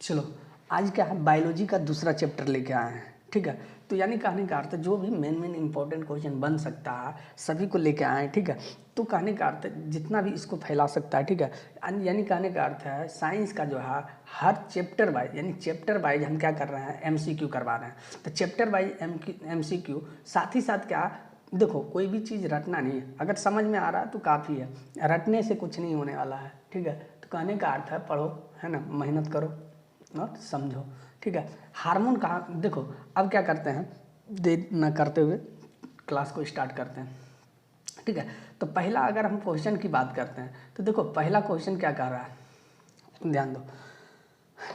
चलो आज क्या है, बायोलॉजी का दूसरा चैप्टर लेके आए हैं। ठीक है, तो यानी कहने का अर्थ जो भी मेन इंपॉर्टेंट क्वेश्चन बन सकता है सभी को लेके आए हैं। ठीक है, तो कहने का अर्थ जितना भी इसको फैला सकता है। ठीक है, यानी कहने का अर्थ है साइंस का जो है हर चैप्टर वाइज, यानी चैप्टर वाइज हम क्या कर रहे हैं, एमसीक्यू करवा रहे हैं। तो चैप्टर वाइज एमसीक्यू, साथ ही साथ क्या, देखो कोई भी चीज़ रटना नहीं है, अगर समझ में आ रहा है तो काफ़ी है, रटने से कुछ नहीं होने वाला है। ठीक है, तो कहने का अर्थ है पढ़ो, है ना, मेहनत करो और समझो। ठीक है, हार्मोन कहाँ, देखो अब क्या करते हैं, देर न करते हुए क्लास को स्टार्ट करते हैं। ठीक है, तो पहला अगर हम क्वेश्चन की बात करते हैं तो देखो पहला क्वेश्चन क्या कह रहा है, ध्यान दो,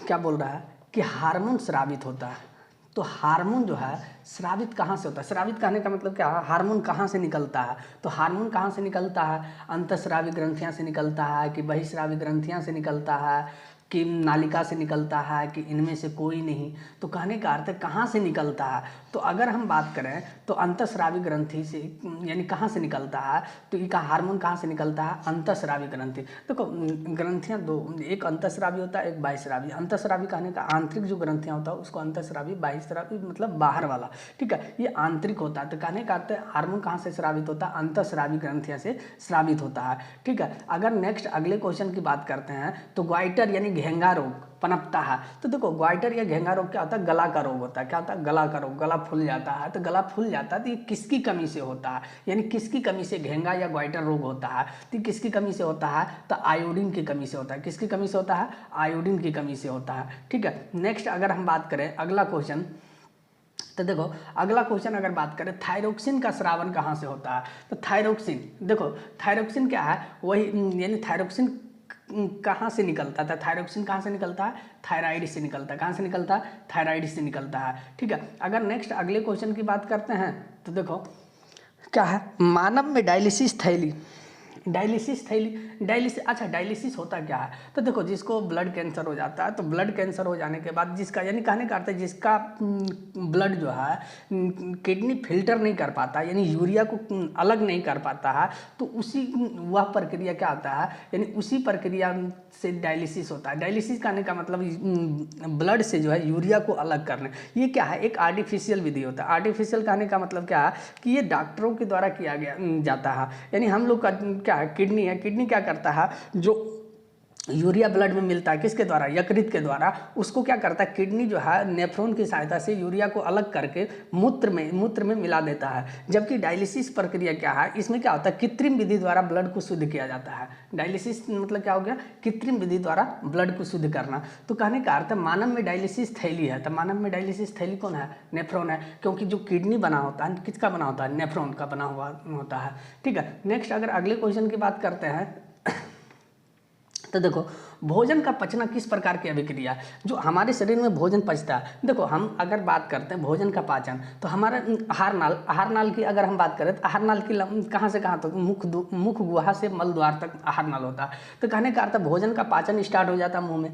क्या बोल रहा है कि हार्मोन स्रावित होता है। तो हार्मोन जो है स्रावित कहाँ से होता है, स्रावित कहने का मतलब क्या है, हार्मोन कहाँ से निकलता है। तो हार्मोन कहाँ से निकलता है, अंतःस्रावी ग्रंथियाँ से निकलता है कि बहिःस्रावी ग्रंथियाँ से निकलता है कि नालिका से निकलता है कि इनमें से कोई नहीं। तो कहने का अर्थ कहाँ से निकलता है, तो अगर हम बात करें तो अंतःस्रावी ग्रंथि से, यानी कहाँ से निकलता है, तो इसका हार्मोन कहाँ से निकलता है, अंतःस्रावी ग्रंथि। देखो ग्रंथियाँ दो, एक अंतःस्रावी होता है, एक बाह्यस्रावी। अंतःस्रावी कहने का आंतरिक जो ग्रंथियाँ होता है उसको अंतःस्रावी, बाह्यस्रावी मतलब बाहर वाला। ठीक है, ये आंतरिक होता है। तो कहने का अर्थ हार्मोन कहाँ से स्रावित होता है, अंतःस्रावी ग्रंथियाँ से स्रावित होता है। ठीक है, अगर नेक्स्ट अगले क्वेश्चन की बात करते हैं तो ग्वाइटर यानी घेंगा रोग पनपता है। तो देखो ग्वाइटर या घेंगा रोग क्या होता है, गला का रोग होता है। क्या होता है, गला का रोग, गला फूल जाता है। तो गला फूल जाता है तो ये किसकी कमी से होता है, यानी किसकी कमी से घेंगा या ग्वाइटर रोग होता है, तो किसकी कमी से होता है, तो आयोडीन की कमी से होता है। किसकी कमी से होता है, आयोडीन की कमी से होता है। ठीक है, नेक्स्ट अगर हम बात करें अगला क्वेश्चन, तो देखो अगला क्वेश्चन अगर बात करें थायरोक्सिन का स्रावन कहाँ से होता है। तो थायरोक्सिन, देखो थायरोक्सिन क्या है, वही यानी थायरोक्सिन कहाँ से निकलता है, थायरोक्सिन कहाँ से निकलता है, थायराइड से निकलता है। कहाँ से निकलता है, थायराइड से निकलता है। ठीक है, अगर नेक्स्ट अगले क्वेश्चन की बात करते हैं तो देखो क्या है, मानव में डायलिसिस थैली, डायलिसिस थैली, डायलिसिस, अच्छा डायलिसिस होता क्या है, तो देखो जिसको ब्लड कैंसर हो जाता है, तो ब्लड कैंसर हो जाने के बाद जिसका, यानी कहने का अर्थ है जिसका ब्लड जो है किडनी फिल्टर नहीं कर पाता, यानी यूरिया को अलग नहीं कर पाता है, तो उसी वह प्रक्रिया क्या होता है, यानी उसी प्रक्रिया से डायलिसिस होता है। डायलिसिस कहने का मतलब ब्लड से जो है यूरिया को अलग करना, ये क्या है, एक आर्टिफिशियल विधि होता है। आर्टिफिशियल कहने का मतलब क्या है कि ये डॉक्टरों के द्वारा किया गया जाता है। यानी हम लोग का क्या है, किडनी है, किडनी क्या करता है, जो यूरिया ब्लड में मिलता है किसके द्वारा, यकृत के द्वारा, उसको क्या करता है किडनी जो है नेफ्रॉन की सहायता से यूरिया को अलग करके मूत्र में मिला देता है। जबकि डायलिसिस प्रक्रिया क्या है, इसमें क्या होता है, कृत्रिम विधि द्वारा ब्लड को शुद्ध किया जाता है। डायलिसिस मतलब क्या हो गया, कृत्रिम विधि द्वारा ब्लड को शुद्ध करना। तो कहने का अर्थ मानव में डायलिसिस थैली है, तो मानव में डायलिसिस थैली कौन है, नेफ्रॉन है, क्योंकि जो किडनी बना होता है किसका बना होता है, नेफ्रॉन का बना हुआ होता है। ठीक है, नेक्स्ट अगर अगले क्वेश्चन की बात करते हैं तो देखो भोजन का पचना किस प्रकार की अभिक्रिया, जो हमारे शरीर में भोजन पचता है। देखो हम अगर बात करते हैं भोजन का पाचन, तो हमारा आहार नाल की अगर हम बात करें तो आहार नाल की कहाँ से कहाँ तक, मुख गुहा से मल द्वार तक आहार नाल होता है। तो कहने का अर्थ भोजन का पाचन स्टार्ट हो जाता है मुंह में।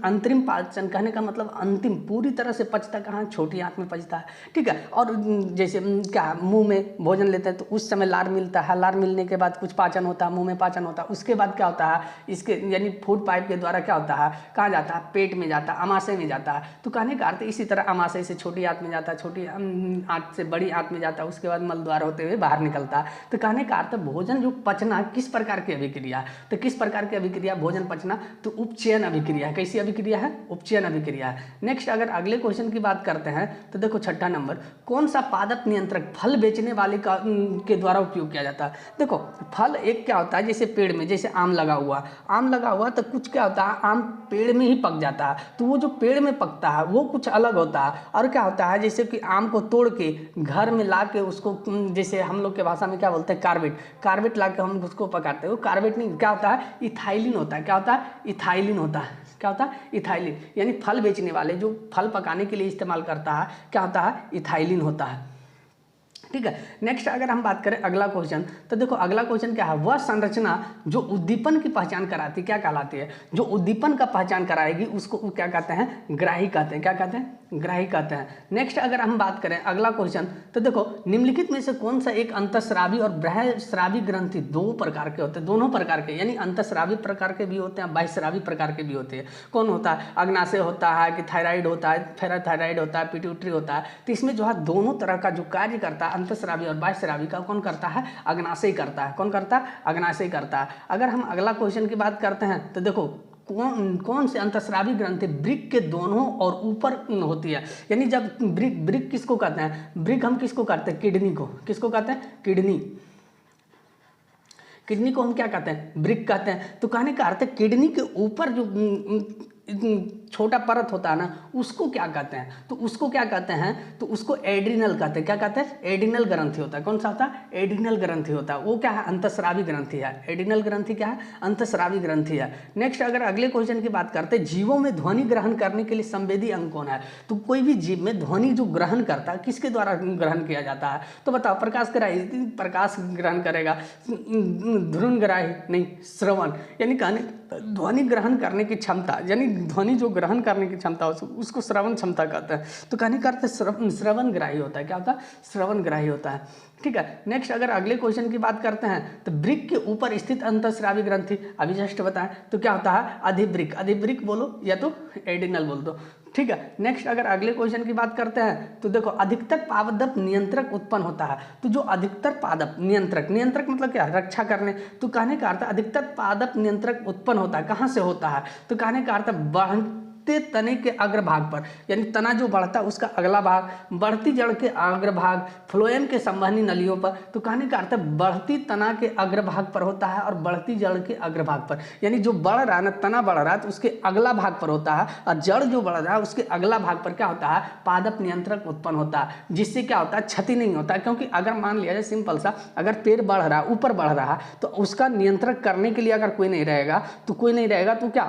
अंतरिम पाचन कहने का मतलब अंतिम पूरी तरह से पचता कहाँ, छोटी आंत में पचता है। ठीक है, और जैसे क्या मुंह में भोजन लेते हैं तो उस समय लार मिलता है, लार मिलने के बाद कुछ पाचन होता है, मुंह में पाचन होता है। उसके बाद क्या होता है, इसके यानी फूड पाइप के द्वारा क्या होता है, कहाँ जाता है, पेट में जाता है, अमाशय में जाता है। तो कहने का अर्थ इसी तरह अमाशय से छोटी आंत में जाता है, छोटी आंत से बड़ी आंत में जाता है, उसके बाद मल द्वार होते हुए बाहर निकलता है। तो कहने का अर्थ भोजन जो पचना किस प्रकार की अभिक्रिया है, तो किस प्रकार की अभिक्रिया भोजन पचना, तो उपचयन अभिक्रिया है। कैसी अभिक्रिया है, उपचयन अभिक्रिया है। नेक्स्ट अगर अगले क्वेश्चन की बात करते हैं तो देखो छठा नंबर, कौन सा पादप नियंत्रक फल बेचने वाले के द्वारा उपयोग किया जाता है। देखो फल एक क्या होता है, जैसे पेड़ में जैसे आम लगा हुआ तो कुछ क्या होता है, आम पेड़ में ही पक जाता है, तो वो जो पेड़ में पकता है वो कुछ अलग होता है। और क्या होता है, जैसे कि आम को तोड़ के घर में ला के उसको, जैसे हम लोग के भाषा में क्या बोलते हैं, कार्बेट ला के हम उसको पकाते हैं। वो कार्बेट नहीं, क्या होता है, इथाइलिन होता है। क्या होता है, इथाइलिन होता है। क्या होता है, इथाइलिन, यानी फल बेचने वाले जो फल पकाने के लिए इस्तेमाल करता है क्या होता है, इथाइलिन होता है। ठीक है। नेक्स्ट अगर हम बात करें अगला क्वेश्चन, तो देखो अगला क्वेश्चन क्या है, वह संरचना जो उद्दीपन की पहचान कराती क्या कहलाती है, जो उद्दीपन का पहचान कराएगी उसको क्या कहते हैं, ग्राही कहते हैं। क्या कहते हैं, ग्राही कहते हैं। नेक्स्ट अगर हम बात करें अगला क्वेश्चन, तो देखो निम्नलिखित में से कौन सा एक अंतःस्रावी और बृहस्रावी ग्रंथि दो प्रकार के होते हैं, दोनों प्रकार के, यानी अंतःस्रावी प्रकार के भी होते हैं, बाह्यस्रावी प्रकार के भी होते हैं। कौन होता है, अग्नाशय होता है कि थायराइड होता है, पैराथायराइड होता है, पिट्यूटरी होता है। तो इसमें जो है दोनों तरह का जो कार्य करता है अंतःस्रावी और बाह्यस्रावी का कौन करता है, अग्नाशय करता है। कौन करता है, अग्नाशय करता है। अगर हम अगला क्वेश्चन की बात करते हैं, तो देखो कौन से अंतःस्रावी ग्रंथि वृक्क के दोनों और ऊपर होती है, यानी जब वृक्क किसको कहते हैं, वृक्क हम किसको कहते हैं, किडनी को, किसको कहते हैं, किडनी को हम क्या कहते हैं, वृक्क कहते हैं। तो कहने का अर्थ है किडनी के ऊपर जो छोटा परत होता है ना, उसको क्या कहते हैं, तो उसको क्या कहते हैं, तो उसको एड्रिनल कहते हैं। क्या कहते हैं, एड्रिनल ग्रंथि होता है। कौन सा होता है, एड्रिनल ग्रंथि होता है। वो क्या है, अंतःस्रावी ग्रंथि है। एड्रिनल ग्रंथि क्या है, अंतःस्रावी ग्रंथि है। नेक्स्ट अगर अगले क्वेश्चन की बात करते हैं, जीवों में ध्वनि ग्रहण करने के लिए संवेदी अंग कौन है, तो कोई भी जीव में ध्वनि जो ग्रहण करता है किसके द्वारा ग्रहण किया जाता है, तो बताओ, प्रकाश ग्राही, प्रकाश ग्रहण करेगा, ध्रुन ग्राही नहीं, श्रवण, यानी कहने ध्वनि ग्रहण करने की क्षमता, यानी ध्वनि जो ग्रहण करने की क्षमता उसको श्रवण क्षमता कहते हैं। तो कहने का अर्थ श्रवण ग्राही होता है। क्या होता है, श्रवण ग्राही होता है। ठीक है। नेक्स्ट अगर अगले क्वेश्चन की बात करते हैं, तो वृक्क के ऊपर स्थित अंतःस्रावी ग्रंथि अभी जस्ट बताएं, तो क्या होता है, अधिवृक्क। अधिवृक्क बोलो या तो एडिनल बोल दो। ठीक है। नेक्स्ट अगर अगले क्वेश्चन की बात करते हैं, तो देखो अधिकतर पादप नियंत्रक उत्पन्न होता है। तो जो अधिकतर पादप नियंत्रक, नियंत्रक मतलब क्या, रक्षा करने, तो कहने का अर्थ अधिकतर पादप नियंत्रक उत्पन्न होता है। कहाँ से होता है, तो कहने का अर्थ बढ़ते तने के अग्रभाग पर, यानी तना जो बढ़ता है उसका अगला भाग, बढ़ती जड़ के अग्रभाग, फ्लोएम के संवहनी नलियों पर। तो कहने का अर्थ बढ़ती तना के अग्रभाग पर होता है और बढ़ती जड़ के अग्रभाग पर, यानी जो बढ़ रहा है ना, तना बढ़ रहा है तो उसके अगला भाग पर होता है, और जड़ जो बढ़ रहा है उसके अगला भाग पर क्या होता है, पादप नियंत्रक उत्पन्न होता है, जिससे क्या होता है, क्षति नहीं होता है। क्योंकि अगर मान लिया जाए सिंपल सा, अगर पेड़ बढ़ रहा है, ऊपर बढ़ रहा है, तो उसका नियंत्रण करने के लिए अगर कोई नहीं रहेगा, तो क्या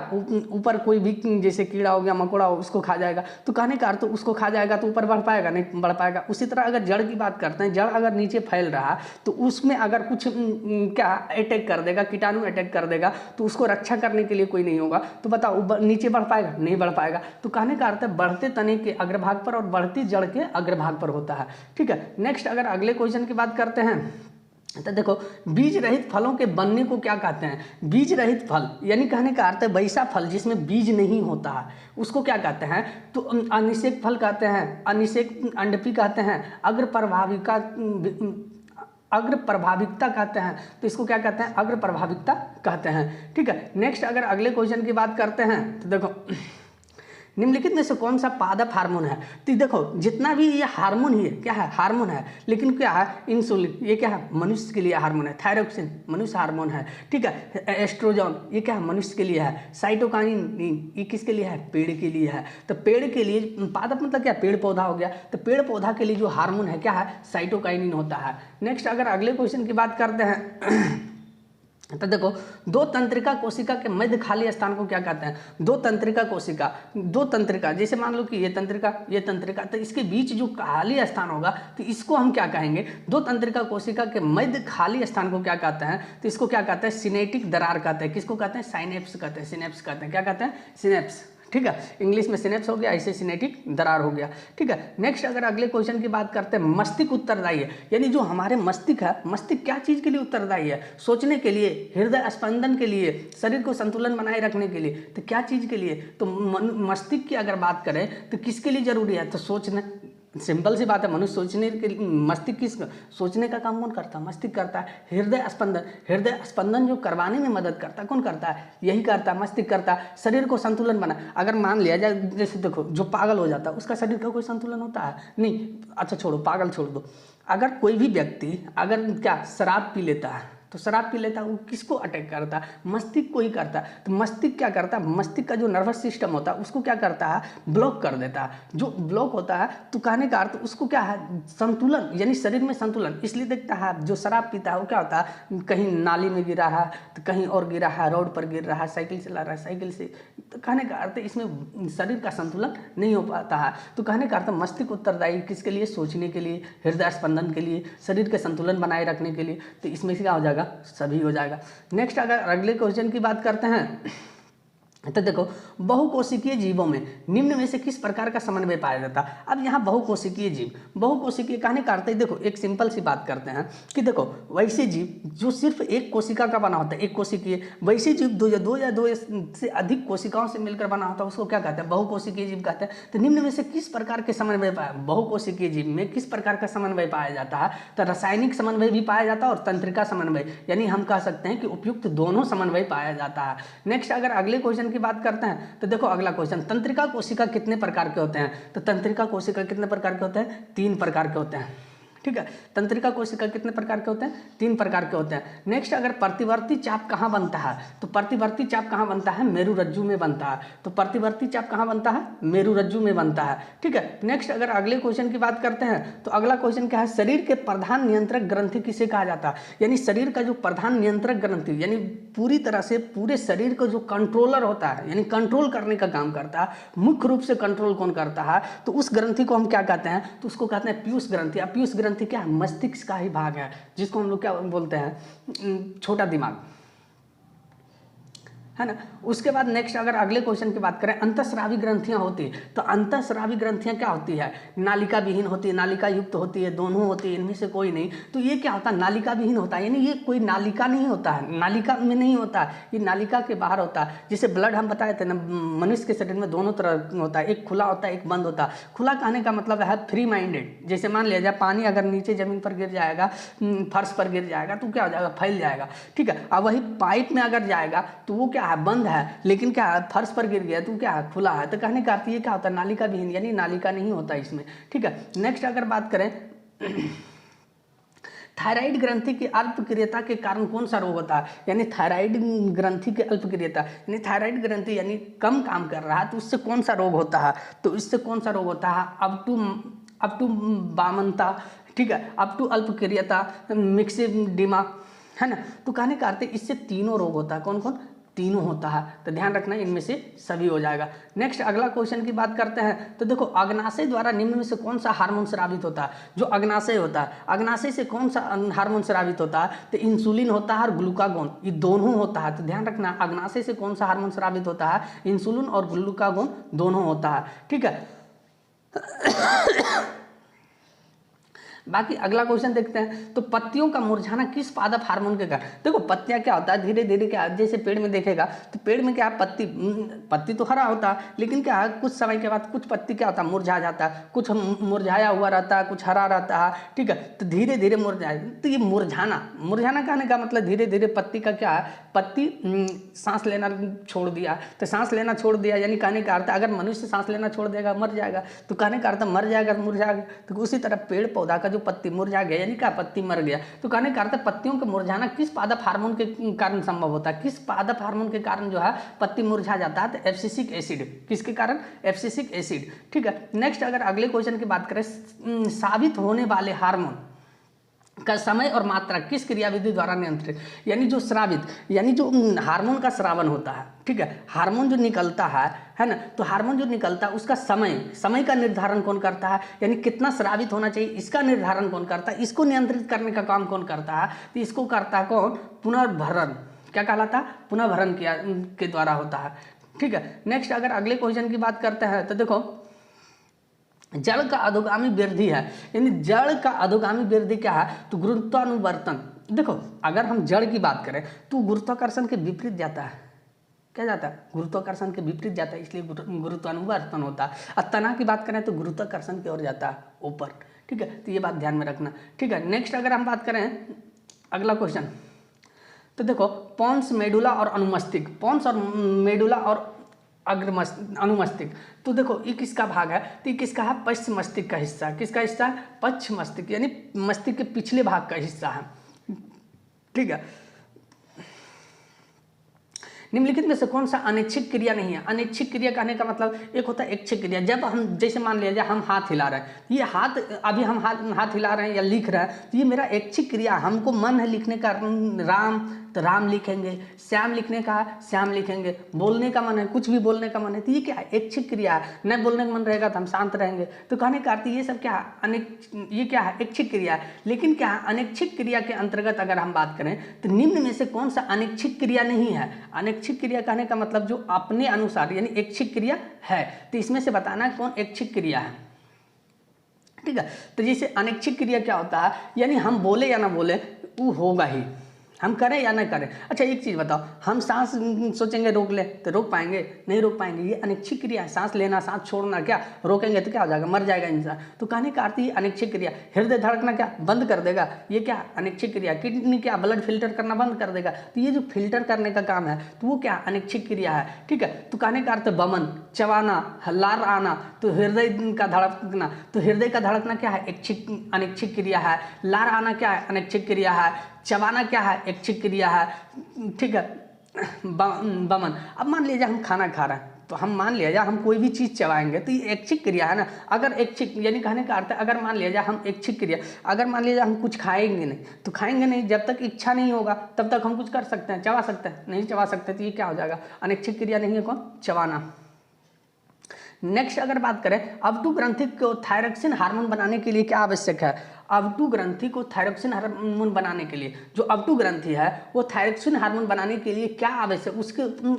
ऊपर कोई भी जैसे कीड़ा हो गया, मकोड़ा हो, उसको खा जाएगा। तो कहने का अर्थ उसको खा जाएगा तो ऊपर बढ़ पाएगा, नहीं बढ़ पाएगा। उसी तरह अगर जड़ की बात करते हैं, जड़ अगर नीचे फैल रहा है तो उसमें अगर कुछ क्या अटैक कर देगा, कीटाणु अटैक कर देगा, तो उसको रक्षा करने के लिए कोई नहीं होगा, तो बताओ नीचे बढ़ पाएगा, नहीं बढ़ पाएगा। तो कहने का अर्थ है बढ़ते तने के अग्रभाग पर और बढ़ती जड़ के अग्रभाग पर होता है। ठीक है। नेक्स्ट अगर अगले क्वेश्चन की बात करते हैं, तो देखो बीज रहित फलों के बनने को क्या कहते हैं, बीज रहित फल, यानी कहने का अर्थ है वैसा फल जिसमें बीज नहीं होता है, उसको क्या कहते हैं, तो अनिषेक फल कहते हैं, अनिषेक अंडपी कहते हैं, अग्र प्रभाविकता कहते हैं। तो इसको क्या कहते हैं, अग्र प्रभाविकता कहते हैं। ठीक है। नेक्स्ट अगर अगले क्वेश्चन की बात करते हैं, तो देखो निम्नलिखित में से कौन सा पादप हार्मोन है, तो देखो जितना भी ये हार्मोन ही है, क्या है, हार्मोन है, लेकिन क्या है, इंसुलिन, ये क्या है, मनुष्य के लिए हार्मोन है। थायरोक्सिन मनुष्य हार्मोन है। ठीक है। एस्ट्रोजन ये क्या है, मनुष्य के लिए है। साइटोकाइनिन ये किसके लिए है, पेड़ के लिए है। तो पेड़ के लिए, पादप मतलब क्या, पेड़ पौधा हो गया, तो पेड़ पौधा के लिए जो हार्मोन है क्या है, साइटोकाइनिन होता है। नेक्स्ट अगर अगले क्वेश्चन की बात करते हैं, तो देखो दो तंत्रिका कोशिका के मध्य खाली स्थान को क्या कहते हैं, दो तंत्रिका, जैसे मान लो कि ये तंत्रिका, तो इसके बीच जो खाली स्थान होगा तो इसको हम क्या कहेंगे, दो तंत्रिका कोशिका के मध्य खाली स्थान को क्या कहते हैं, तो इसको क्या कहते हैं, सिनेटिक दरार कहते हैं। किसको कहते हैं, साइनेप्स कहते हैं, सिनेप्स कहते हैं। क्या कहते हैं, सिनेप्स। ठीक है। इंग्लिश में सिनेप्स हो गया, ऐसे सिनेटिक दरार हो गया। ठीक है। नेक्स्ट अगर अगले क्वेश्चन की बात करते हैं, मस्तिष्क उत्तरदायी है, यानी जो हमारे मस्तिष्क है, मस्तिष्क क्या चीज़ के लिए उत्तरदायी है, सोचने के लिए, हृदय स्पंदन के लिए, शरीर को संतुलन बनाए रखने के लिए। तो क्या चीज़ के लिए, तो मस्तिष्क की अगर बात करें तो किसके लिए जरूरी है, तो सोचने, सिंपल सी बात है, मनुष्य सोचने के, मस्तिष्क किस सोचने का काम कौन करता है, मस्तिष्क करता है। हृदय स्पंदन जो करवाने में मदद करता है, कौन करता है, यही करता है, मस्तिष्क करता है। शरीर को संतुलन बना, अगर मान लिया जाए, जैसे देखो जो पागल हो जाता है उसका शरीर का कोई संतुलन होता है नहीं। अच्छा छोड़ो, पागल छोड़ दो, अगर कोई भी व्यक्ति अगर क्या शराब पी लेता है तो शराब पी लेता है, वो किसको अटैक करता है? मस्तिष्क को ही करता है। तो मस्तिष्क क्या करता है? मस्तिष्क का जो नर्वस सिस्टम होता है उसको क्या करता है? ब्लॉक कर देता है। जो ब्लॉक होता है तो कहने का अर्थ उसको क्या है? संतुलन, यानी शरीर में संतुलन। इसलिए देखता है जो शराब पीता है वो क्या होता है? कहीं नाली में गिरा है तो कहीं और गिरा है, रोड पर गिर रहा है, साइकिल चला रहा है, साइकिल से। तो कहने का अर्थ इसमें शरीर का संतुलन नहीं हो पाता है। तो कहने का अर्थ मस्तिष्क उत्तरदायी किसके लिए? सोचने के लिए, हृदय स्पंदन के लिए, शरीर के संतुलन बनाए रखने के लिए। तो इसमें से क्या हो जाएगा? सभी हो जाएगा। नेक्स्ट अगर अगले क्वेश्चन की बात करते हैं तो देखो, बहुकोशिकीय जीवों में निम्न में से किस प्रकार का समन्वय पाया जाता है? अब यहाँ बहुकोशिकीय जीव, बहुकोशिकीय कहने का अर्थ है, देखो एक सिंपल सी बात करते हैं कि देखो वैसे जीव जो सिर्फ एक कोशिका का बना होता है, एक कोशिकीय, वैसे जीव दो या दो से अधिक कोशिकाओं से मिलकर बना होता है उसको क्या कहते हैं? बहुकोशिकीय जीव कहते हैं। तो निम्न में से किस प्रकार के समन्वय पाया, बहुकोशिकीय जीव में किस प्रकार का समन्वय पाया जाता है? तो रासायनिक समन्वय भी पाया जाता है और तंत्रिका समन्वय, यानी हम कह सकते हैं कि उपयुक्त दोनों समन्वय पाया जाता है। नेक्स्ट अगर अगले क्वेश्चन की बात करते हैं तो देखो अगला क्वेश्चन, तंत्रिका कोशिका कितने प्रकार के होते हैं? तो तंत्रिका कोशिका कितने प्रकार के होते हैं? 3 प्रकार के होते हैं। ठीक है, तंत्रिका कोशिका कितने प्रकार के होते हैं? 3 प्रकार के होते हैं। नेक्स्ट अगर प्रतिवर्ती चाप कहाँ बनता है? तो प्रतिवर्ती चाप कहाँ बनता है? मेरुरज्जु में बनता है। तो प्रतिवर्ती चाप कहाँ बनता है? मेरुरज्जु में बनता है। ठीक है, नेक्स्ट अगर अगले क्वेश्चन की बात करते हैं तो अगला क्वेश्चन क्या है? शरीर के प्रधान नियंत्रक ग्रंथि किसे कहा जाता है? यानी शरीर का जो प्रधान नियंत्रक ग्रंथि, यानी पूरी तरह से पूरे शरीर का जो कंट्रोलर होता है, यानी कंट्रोल करने का काम करता है, मुख्य रूप से कंट्रोल कौन करता है? तो उस ग्रंथि को हम क्या कहते हैं? तो उसको कहते हैं पीयूष ग्रंथि। अब पीयूष ग्रंथि क्या है? मस्तिष्क का ही भाग है, जिसको हम लोग क्या बोलते हैं? छोटा दिमाग, है ना। उसके बाद नेक्स्ट अगर अगले क्वेश्चन की बात करें, अंतःस्रावी ग्रंथियां होती है। तो अंतःस्रावी ग्रंथियां क्या होती है? नालिका विहीन होती है, नालिका युक्त होती है, दोनों होती है, इनमें से कोई नहीं। तो ये क्या होता है? नालिका विहीन होता है, यानी ये कोई नालिका नहीं होता है, नालिका में नहीं होता है, ये नालिका के बाहर होता है। जैसे ब्लड हम बताए थे ना, मनुष्य के शरीर में दोनों तरह होता है, एक खुला होता है, एक बंद होता है। खुला कहने का मतलब है फ्री माइंडेड। जैसे मान लिया जाए पानी अगर नीचे जमीन पर गिर जाएगा, फर्श पर गिर जाएगा तो क्या हो जाएगा? फैल जाएगा। ठीक है, अब वही पाइप में अगर जाएगा तो वो क्या है? बंद है, लेकिन क्या है? फर्श पर गिर गया तो क्या है? खुला है। तो कहने का अर्थ ये क्या होता है? नालिका विहीन, यानी नालिका नहीं होता इसमें। ठीक है, नेक्स्ट अगर बात करें थायराइड ग्रंथि की अल्पक्रियता के कारण कौन सा रोग होता है? यानी थायराइड ग्रंथि की अल्पक्रियता, यानी थायराइड ग्रंथि यानी कम काम कर रहा है तो उससे कौन सा रोग होता है? तो इससे कौन सा रोग होता है? अप टू बामनता, ठीक है, अप टू अल्पक्रियता, मिक्सिडिमा, है ना। तो कहने का अर्थ है इससे तीनों रोग होता है। कौन कौन? तीनों होता है। तो ध्यान रखना इनमें से सभी हो जाएगा। नेक्स्ट अगला क्वेश्चन की बात करते हैं तो देखो, अग्नाशय द्वारा निम्न में से कौन सा हार्मोन स्रावित होता है? जो अग्नाशय होता है, अग्नाशय से कौन सा हार्मोन स्रावित होता है? तो इंसुलिन होता है और ग्लूकागोन, ये दोनों होता है। तो ध्यान रखना अग्नाशय से कौन सा हार्मोन स्रावित होता है? इंसुलिन और ग्लूकागोन दोनों होता है। ठीक है, बाकी अगला क्वेश्चन देखते हैं तो पत्तियों का मुरझाना किस पादप हार्मोन के कारण? देखो पत्तियां क्या होता है, धीरे धीरे क्या, जैसे पेड़ में देखेगा तो पेड़ में क्या है? पत्ती तो हरा होता है, लेकिन क्या है? कुछ समय के बाद कुछ पत्ती क्या होता है? मुरझा जाता है, कुछ मुरझाया हुआ रहता है, कुछ हरा रहता है। ठीक है, तो धीरे धीरे मुरझाए। तो ये मुरझाना कहने का मतलब धीरे धीरे पत्ती का क्या है? पत्ती सांस लेना छोड़ दिया। तो सांस लेना छोड़ दिया यानी कहने का अर्थ अगर मनुष्य सांस लेना छोड़ देगा मर जाएगा। तो कहने का अर्थ मर जाएगा, मुरझा। तो उसी तरह पेड़ पौधा का जो पत्ती मुरझा गया यानी क्या? पत्ती मर गया। तो कहने का अर्थ पत्तियों का मुरझाना किस पादप हार्मोन के कारण संभव होता है? किस पादप हार्मोन के कारण जो है पत्ती मुरझा जाता है? तो एब्सिसिक एसिड। किसके कारण? Abscisic acid. ठीक है, नेक्स्ट अगर अगले क्वेश्चन की बात करें, साबित होने वाले हार्मोन का समय और मात्रा किस क्रियाविधि द्वारा नियंत्रित? यानी जो स्रावित, यानी जो हार्मोन का स्रावन होता है, ठीक है, हार्मोन जो निकलता है ना, तो हार्मोन जो निकलता है उसका समय का निर्धारण कौन करता है? यानी कितना स्रावित होना चाहिए इसका निर्धारण कौन करता है? इसको नियंत्रित करने का काम कौन करता है? तो इसको करता है कौन? पुनर्भरण। क्या कहलाता है? पुनर्भरण के द्वारा होता है। ठीक है, नेक्स्ट अगर अगले क्वेश्चन की बात करते हैं तो देखो, जड़ का अधोगामी वृद्धि है, यानी जड़ का अधोगामी वृद्धि क्या है? तो गुरुत्वानुवर्तन। देखो अगर हम जड़ की बात करें तो गुरुत्वाकर्षण के विपरीत जाता है। क्या जाता है? गुरुत्वाकर्षण के विपरीत जाता है, इसलिए गुरुत्वानुवर्तन होता है। और तना की बात करें तो गुरुत्वाकर्षण की ओर जाता है, ऊपर। ठीक है, तो ये बात ध्यान में रखना। ठीक है, नेक्स्ट अगर हम बात करें अगला क्वेश्चन तो देखो, पोन्स, मेडुला और अनुमस्तिष्क। पोन्स और मेडुला और अनुमस्तिष्क, तो देखो ये किसका भाग है? तो ये किसका है? पश्च मस्तिष्क का हिस्सा। किसका हिस्सा है? पश्च मस्तिष्क, यानी मस्तिष्क के पिछले भाग का हिस्सा है। ठीक है, निम्नलिखित में से कौन सा अनैच्छिक क्रिया नहीं है? अनैच्छिक क्रिया कहने का मतलब एक होता है ऐच्छिक क्रिया। जब हम जैसे मान लिया हम हाथ हिला रहे हैं, ये हाथ अभी हम हाथ हिला रहे हैं या लिख रहे हैं, तो ये मेरा ऐच्छिक क्रिया। हमको मन है लिखने का राम, तो राम लिखेंगे। श्याम लिखने का श्याम लिखेंगे। बोलने का मन है, कुछ भी बोलने का मन है, तो ये क्या है? ऐच्छिक क्रिया है। न बोलने का मन रहेगा तो हम शांत रहेंगे। तो कहने का अर्थ ये सब क्या है? ये क्या है? ऐच्छिक क्रिया है। लेकिन क्या है? अनैच्छिक क्रिया के अंतर्गत अगर हम बात करें तो निम्न में से कौन सा अनैच्छिक क्रिया नहीं है? अनैच्छिक क्रिया कहने का मतलब जो अपने अनुसार यानी ऐच्छिक क्रिया है, तो इसमें से बताना कौन ऐच्छिक क्रिया है। ठीक है, तो जैसे अनैच्छिक क्रिया क्या होता है, यानी हम बोले या ना बोले वो होगा ही, हम करें या ना करें। अच्छा एक चीज़ बताओ, हम सांस सोचेंगे रोक ले तो रोक पाएंगे? नहीं रोक पाएंगे। ये अनैच्छिक क्रिया है। सांस लेना सांस छोड़ना, क्या रोकेंगे तो क्या हो जाएगा? मर जाएगा इंसान। तो कहने का अर्थ ये अनैच्छिक क्रिया। हृदय धड़कना क्या बंद कर देगा? ये क्या अनैच्छिक क्रिया। किडनी क्या ब्लड फिल्टर करना बंद कर देगा? तो ये जो फिल्टर करने का काम है तो वो क्या अनैच्छिक क्रिया है। ठीक है, तो कहने का अर्थ बमन, चबाना, लार आना, तो हृदय का धड़कना, तो हृदय का धड़कना क्या है? अनैच्छिक क्रिया है। लार आना क्या है? अनैच्छिक क्रिया है। चबाना क्या है? ऐच्छिक क्रिया है। ठीक है, बमन। अब मान लीजिए हम खाना खा रहे हैं, तो हम मान लिया जाए हम कोई भी चीज़ चबाएंगे तो ये ऐच्छिक क्रिया है ना। अगर ऐच्छिक यानी कहने का अर्थ है अगर मान लिया जाए हम ऐच्छिक क्रिया, अगर मान लिया जाए हम कुछ खाएंगे नहीं, तो खाएंगे नहीं जब तक इच्छा नहीं होगा तब तक हम कुछ कर सकते हैं, चबा सकते हैं? नहीं चबा सकते। तो ये क्या हो जाएगा? अनैच्छिक क्रिया नहीं है कौन? चबाना। नेक्स्ट अगर बात करें, अवटु ग्रंथि को थायरॉक्सिन हार्मोन बनाने के लिए क्या आवश्यक है? अवटु ग्रंथि को थायरॉक्सिन हार्मोन बनाने के लिए, जो अवटु ग्रंथि है वो थायरॉक्सिन हार्मोन बनाने के लिए क्या आवश्यक,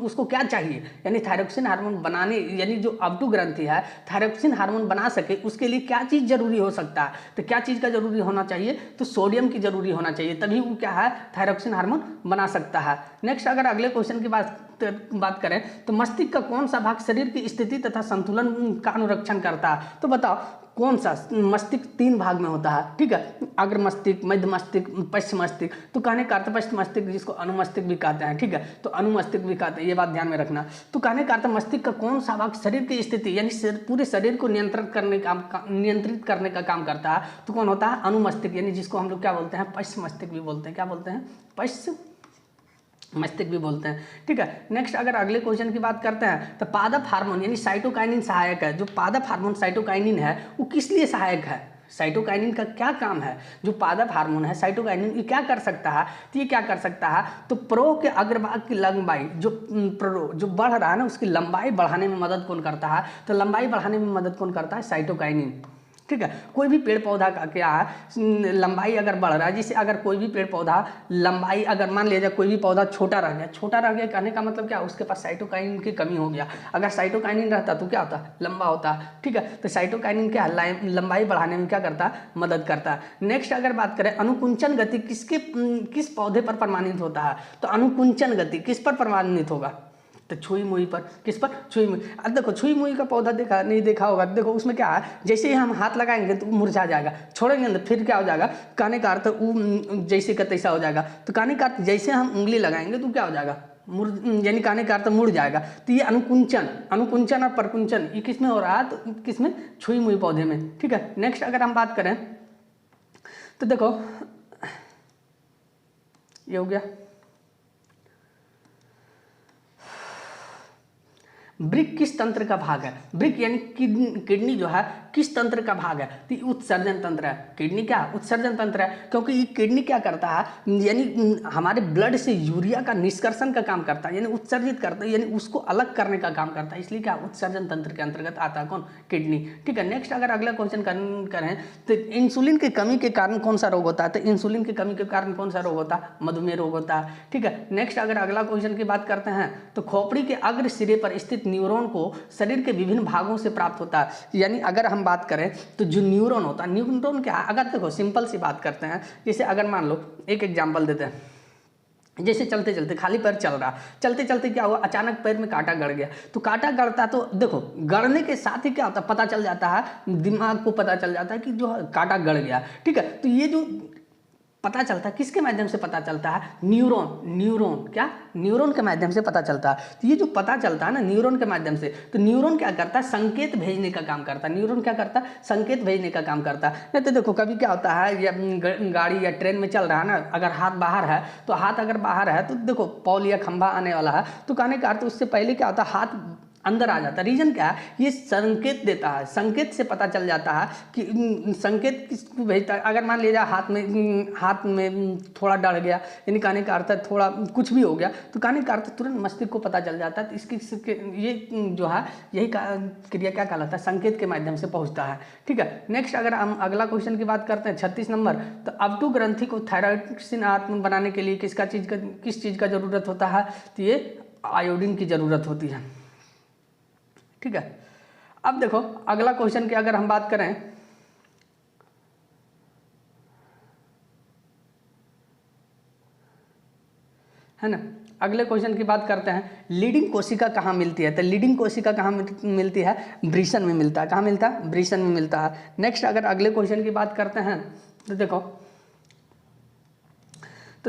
उसको क्या चाहिए? यानी थायरॉक्सिन हार्मोन बनाने, यानी जो अवटु ग्रंथि है थायरॉक्सिन हार्मोन बना सके उसके लिए क्या चीज़ जरूरी हो सकता है? तो क्या चीज़ का जरूरी होना चाहिए? तो सोडियम की जरूरी होना चाहिए, तभी वो क्या है? थायरॉक्सिन हार्मोन बना सकता है। नेक्स्ट अगर अगले क्वेश्चन की बात करें तो मस्तिष्क का कौन सा भाग शरीर की स्थिति तथा संतुलन का अनुरक्षण करता है? तो बताओ कौन सा? मस्तिष्क 3 भाग में होता है। ठीक है, अग्र मस्तिष्क, मध्य मस्तिष्क, पश्चिम मस्तिष्क। तो कहने का अर्थ पश्चिम मस्तिष्क जिसको अनुमस्तिष्क भी कहते हैं। ठीक है, तो अनुमस्तिष्क भी कहते हैं, ये बात ध्यान में रखना। तो कहने का अर्थ मस्तिष्क का कौन सा भाग शरीर की स्थिति यानी पूरे शरीर को नियंत्रित करने का काम करता है, तो कौन होता है? अनुमस्तिष्क, यानी जिसको हम लोग क्या बोलते हैं? पश्चिम मस्तिष्क भी बोलते हैं। क्या बोलते हैं? पश्चिम मस्तिष्क भी बोलते हैं। ठीक है, नेक्स्ट अगर अगले क्वेश्चन की बात करते हैं तो पादप हार्मोन यानी साइटोकाइनिन सहायक है। जो पादप हार्मोन साइटोकाइनिन है वो किस लिए सहायक है? साइटोकाइनिन का क्या काम है? जो पादप हार्मोन है साइटोकाइनिन ये क्या कर सकता है? तो ये क्या कर सकता है? तो प्रो के अग्रभाग की लंबाई जो बढ़ रहा है ना उसकी लंबाई बढ़ाने में मदद कौन करता है? तो लंबाई बढ़ाने में मदद कौन करता है? साइटोकाइनिन। ठीक है, कोई भी पेड़ पौधा का क्या है लंबाई अगर बढ़ रहा है, जैसे अगर कोई भी पेड़ पौधा लंबाई अगर मान लिया जाए कोई भी पौधा छोटा रह गया कहने का मतलब क्या? उसके पास साइटोकाइनिन की कमी हो गया। अगर साइटोकाइनिन रहता तो क्या होता? लंबा होता। ठीक है, तो साइटोकाइनिन क्या है? लंबाई बढ़ाने में क्या करता है? मदद करता है। नेक्स्ट अगर बात करें अनुकुंचन गति किस पौधे पर प्रमाणित होता है? तो अनुकुंचन गति किस पर प्रमाणित होगा? तो छुई मुई पर। किस पर? छुई मुई। अब देखो छुई मुई का पौधा देखा होगा। देखो उसमें क्या है, जैसे ही हम हाथ लगाएंगे तो मुरझा जाएगा, छोड़ेंगे तो फिर क्या हो जाएगा? कहने का अर्थ जैसे का तैसा हो जाएगा। तो कहने का अर्थ जैसे हम उंगली लगाएंगे तो क्या हो जाएगा? यानी कहने का अर्थ मुड़ जाएगा। तो ये अनुकुंचन और परकुंचन ये किस में हो रहा है? तो किसमें? छुई मुई पौधे में। ठीक है, नेक्स्ट अगर हम बात करें तो देखो ये हो गया। वृक्क किस तंत्र का भाग है? वृक्क यानी किडनी जो है किस तंत्र का भाग है? तो उत्सर्जन तंत्र है। किडनी क्या? उत्सर्जन तंत्र है, क्योंकि ये किडनी क्या करता है यानी हमारे ब्लड से यूरिया का निष्कर्षण का काम करता है, यानी उत्सर्जित करता है, यानी उसको अलग करने का काम करता है। इसलिए क्या? उत्सर्जन तंत्र के अंतर्गत आता है कौन? किडनी। ठीक है, नेक्स्ट अगर अगला क्वेश्चन करें तो इंसुलिन की कमी के कारण कौन सा रोग होता है? तो इंसुलिन की कमी के कारण कौन सा रोग होता है? मधुमेह रोग होता है। ठीक है, नेक्स्ट अगर अगला क्वेश्चन की बात करते हैं तो खोपड़ी के अग्र सिरे पर स्थित न्यूरॉन को शरीर के विभिन्न भागों से प्राप्त होता है। यानी अगर हम बात करें तो जो न्यूरॉन होता है, न्यूरॉन क्या है? अगर देखो सिंपल सी बात करते हैं, जैसे अगर मान लो एक एग्जांपल देते हैं, जैसे चलते चलते खाली पैर चल रहा, चलते चलते क्या हुआ? अचानक पैर में कांटा गड़ गया। तो कांटा गड़ता तो देखो गड़ने के साथ ही क्या होता है? पता चल जाता है, दिमाग को पता चल जाता है कि जो कांटा गड़ गया। ठीक है, तो ये जो पता चलता है, किसके माध्यम से पता चलता है? न्यूरॉन क्या? न्यूरॉन के माध्यम से पता चलता है। तो ये जो पता चलता है ना न्यूरॉन के माध्यम से, तो न्यूरॉन क्या करता है? संकेत भेजने का काम करता है। न्यूरॉन क्या करता है? संकेत भेजने का काम करता है। नहीं तो देखो कभी क्या होता है, या गाड़ी या ट्रेन में चल रहा है ना, अगर हाथ बाहर है तो हाथ अगर बाहर है तो देखो पॉल या खंभा आने वाला है, तो कहने का अर्थ उससे पहले क्या होता है, हाथ अंदर आ जाता है। रीजन क्या है? ये संकेत देता है, संकेत से पता चल जाता है कि संकेत किसको भेजता है। अगर मान लीजिए हाथ में थोड़ा डर गया, यानी कहने का अर्थ है थोड़ा कुछ भी हो गया, तो कहने का अर्थ तुरंत मस्तिष्क को पता चल जाता है। तो इसकी ये जो है यही क्रिया क्या कहलाता है? संकेत के माध्यम से पहुंचता है। ठीक है, नेक्स्ट अगर हम अगला क्वेश्चन की बात करते हैं 36 नंबर, तो अवटू ग्रंथि को थायरॉइड बनाने के लिए किस चीज़ का जरूरत होता है? तो ये आयोडीन की जरूरत होती है। ठीक है, अब देखो अगला क्वेश्चन की अगर हम बात करें, है ना, अगले क्वेश्चन की बात करते हैं, लीडिंग कोशिका कहाँ मिलती है? तो लीडिंग कोशिका कहाँ मिलती है? ब्रीशन में मिलता है। कहाँ मिलता है? ब्रीशन में मिलता है। नेक्स्ट अगर अगले क्वेश्चन की बात करते हैं तो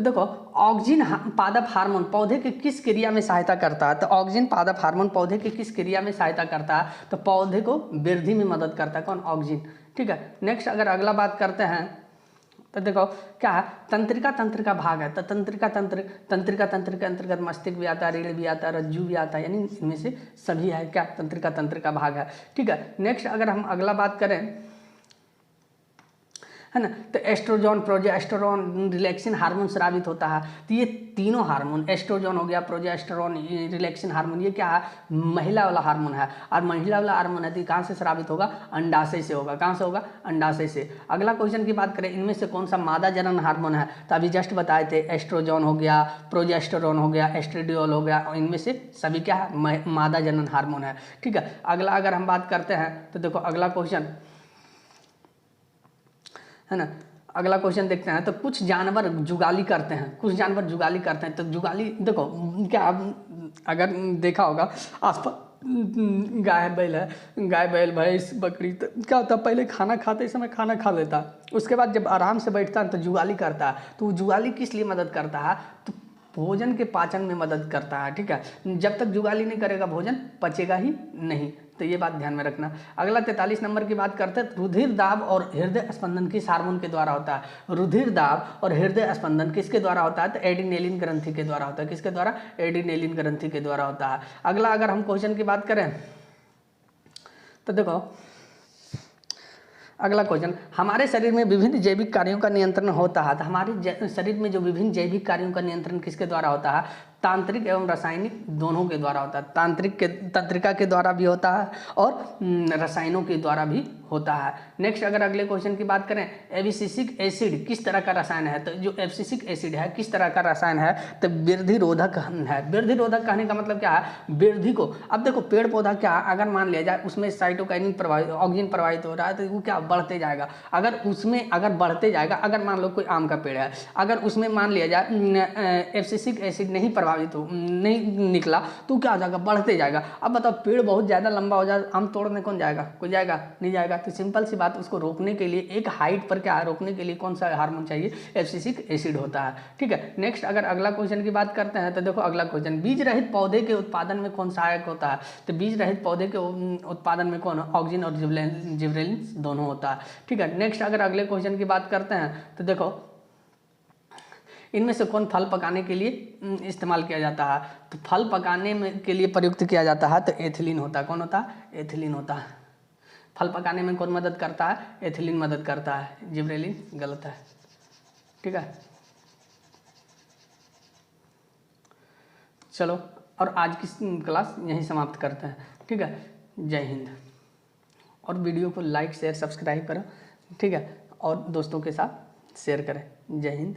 देखो ऑक्जिन पादप हार्मोन पौधे की किस क्रिया में सहायता करता है? तो ऑक्जिन पादप हार्मोन पौधे की किस क्रिया में सहायता करता है? तो पौधे को वृद्धि में मदद करता है। कौन? ऑक्जिन। ठीक है, नेक्स्ट अगर अगला बात करते हैं तो देखो क्या है, तंत्रिका का भाग है। तो तंत्रिका के अंतर्गत मस्तिष्क भी आता है, रीढ़ भी आता है, रज्जु भी आता है, यानी इनमें से सभी है क्या? तंत्रिका का भाग है। ठीक है, नेक्स्ट अगर हम अगला बात करें, है ना, तो एस्ट्रोजन, प्रोजेस्टेरोन, रिलैक्सिन हार्मोन स्रावित होता है। तो ये तीनों हार्मोन, एस्ट्रोजन हो गया, प्रोजेस्टेरोन, रिलैक्सिन हार्मोन, ये क्या है? महिला वाला हार्मोन है। और महिला वाला हार्मोन है तो कहाँ से स्रावित होगा? अंडाशय से होगा। कहाँ से होगा? अंडाशय से। अगला क्वेश्चन की बात करें, इनमें से कौन सा मादा जनन हार्मोन है? तो अभी जस्ट बताए थे, एस्ट्रोजन हो गया, प्रोजेस्टेरोन हो गया, एस्ट्रेडियोल हो गया, और इनमें से सभी क्या है? मादा जनन हार्मोन है। ठीक है, अगला अगर हम बात करते हैं तो देखो अगला क्वेश्चन, है ना, अगला क्वेश्चन देखते हैं। तो कुछ जानवर जुगाली करते हैं, तो जुगाली देखो क्या, अगर देखा होगा आसपास गाय बैल भैंस बकरी, तो क्या होता है, पहले खाना खाते समय खाना खा लेता, उसके बाद जब आराम से बैठता है तो जुगाली करता है। तो जुगाली किस लिए मदद करता है? तो भोजन के पाचन में मदद करता है। ठीक है, जब तक जुगाली नहीं करेगा भोजन पचेगा ही नहीं, तो ये बात ध्यान में रखना। अगला 43 नंबर की बात करते हैं, रुधिर दाब और हृदय स्पंदन किस हार्मोन के द्वारा होता है? रुधिर दाब और हृदय स्पंदन किसके द्वारा होता है? तो एड्रेनालिन ग्रंथि के द्वारा होता है। किसके द्वारा? एड्रेनालिन ग्रंथि के द्वारा होता है। अगला अगर हम क्वेश्चन की बात करें तो देखो अगला क्वेश्चन, हमारे शरीर में विभिन्न जैविक कार्यों का नियंत्रण होता है। तो हमारे शरीर में जो विभिन्न जैविक कार्यों का नियंत्रण किसके द्वारा होता है? तांत्रिक एवं रासायनिक दोनों के द्वारा होता है। तंत्रिका के द्वारा भी होता है और रसायनों के द्वारा भी होता है। नेक्स्ट अगर अगले क्वेश्चन की बात करें, एब्सिसिक एसिड किस तरह का रसायन है? तो जो एब्सिसिक एसिड है किस तरह का रसायन है? तो वृद्धि रोधक है। वृद्धि रोधक कहने का मतलब क्या है? वृद्धि को, अब देखो पेड़ पौधा क्या, अगर मान लिया जाए उसमें साइटोकाइनिन प्रभावित, ऑक्सीजन प्रभावित हो रहा है, तो वो क्या बढ़ते जाएगा। अगर बढ़ते जाएगा, अगर मान लो कोई आम का पेड़ है, अगर उसमें मान लिया जाए एब्सिसिक एसिड नहीं नहीं निकला, तो क्या हो जाएगा? बढ़ते जाएगा। अब बताओ पेड़ बहुत ज़्यादा लंबा हो जाए, आम तोड़ने कौन जाएगा? कोई जाएगा? नहीं जाएगा। तो सिंपल सी बात, उसको रोकने के लिए एक हाइट पर क्या रोकने के लिए कौन सा हार्मोन चाहिए? एब्सिसिक एसिड होता है। ठीक है, नेक्स्ट अगर अगला क्वेश्चन की बात करते हैं तो देखो अगला क्वेश्चन, बीज रहित पौधे के उत्पादन में कौन सहायक होता है? तो बीज रहित पौधे के उत्पादन में कौन? ऑक्सीजन और जिबरेलिन दोनों होता है। ठीक है, नेक्स्ट अगर अगले क्वेश्चन की बात करते हैं तो देखो इनमें से कौन फल पकाने के लिए इस्तेमाल किया जाता है? तो फल पकाने में के लिए प्रयुक्त किया जाता है तो एथिलीन होता है। कौन होता है? एथिलीन होता है। फल पकाने में कौन मदद करता है? एथिलीन मदद करता है, जिबरेलिन गलत है। ठीक है, चलो और आज की क्लास यहीं समाप्त करते हैं। ठीक है, जय हिंद। और वीडियो को लाइक शेयर सब्सक्राइब करो। ठीक है, और दोस्तों के साथ शेयर करें। जय हिंद।